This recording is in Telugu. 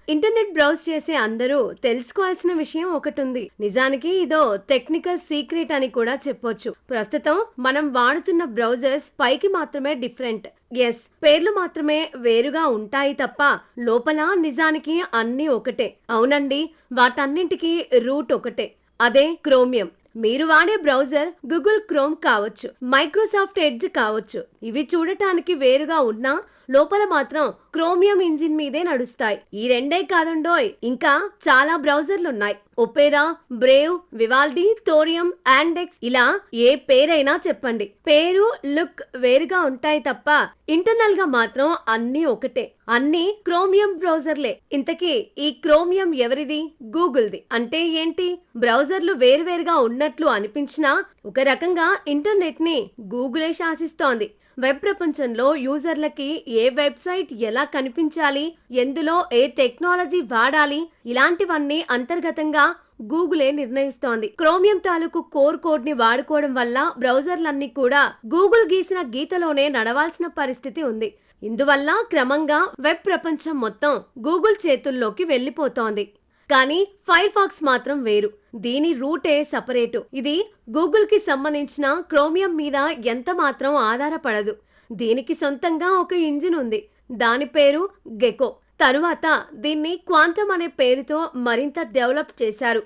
ఇంటర్నెట్ బ్రౌజ్ చేసే అందరూ తెలుసుకోవాల్సిన విషయం ఒకటుంది. నిజానికి ఇదో టెక్నికల్ సీక్రెట్ అని కూడా చెప్పొచ్చు. ప్రస్తుతం మనం వాడుతున్న బ్రౌజర్స్ పైకి మాత్రమే డిఫరెంట్. ఎస్, పేర్లు మాత్రమే వేరుగా ఉంటాయి తప్ప లోపల నిజానికి అన్నీ ఒకటే. అవునండి, వాటన్నింటికి రూట్ ఒకటే. అదే క్రోమియం. మీరు వాడే బ్రౌజర్ గూగుల్ క్రోమ్ కావచ్చు, మైక్రోసాఫ్ట్ ఎడ్జ్ కావచ్చు. ఇవి చూడటానికి వేరుగా ఉన్నా లోపల మాత్రం క్రోమియం ఇంజిన్ మీదే నడుస్తాయి. ఈ రెండే కాదండోయ్, ఇంకా చాలా బ్రౌజర్లున్నాయి. Opera, Brave, Vivaldi, Thorium, Yandex, ఇలా ఏ పేరైనా చెప్పండి. పేరు, లుక్ వేరుగా ఉంటాయి తప్ప ఇంటర్నల్ గా మాత్రం అన్నీ ఒకటే. అన్నీ క్రోమియం బ్రౌజర్లే. ఇంతకీ ఈ క్రోమియం ఎవరిది? గూగుల్ది. అంటే ఏంటి? బ్రౌజర్లు వేరువేరుగా ఉన్నట్లు అనిపించినా ఒక రకంగా ఇంటర్నెట్ ని గూగులే శాసిస్తోంది. వెబ్ ప్రపంచంలో యూజర్లకి ఏ వెబ్సైట్ ఎలా కనిపించాలి, ఎందులో ఏ టెక్నాలజీ వాడాలి, ఇలాంటివన్నీ అంతర్గతంగా గూగులే నిర్ణయిస్తోంది. క్రోమియం తాలూకు కోర్ కోడ్ ని వాడుకోవడం వల్ల బ్రౌజర్లన్నీ కూడా గూగుల్ గీసిన గీతలోనే నడవాల్సిన పరిస్థితి ఉంది. ఇందువల్ల క్రమంగా వెబ్ ప్రపంచం మొత్తం గూగుల్ చేతుల్లోకి వెళ్లిపోతోంది. కానీ ఫైర్ ఫాక్స్ మాత్రం వేరు. దీని రూటే సపరేటు. ఇది గూగుల్ కి సంబంధించిన క్రోమియం మీద ఎంత మాత్రం ఆధారపడదు. దీనికి సొంతంగా ఒక ఇంజిన్ ఉంది. దాని పేరు గెకో. తరువాత దీన్ని క్వాంటమ్ అనే పేరుతో మరింత డెవలప్ చేశారు.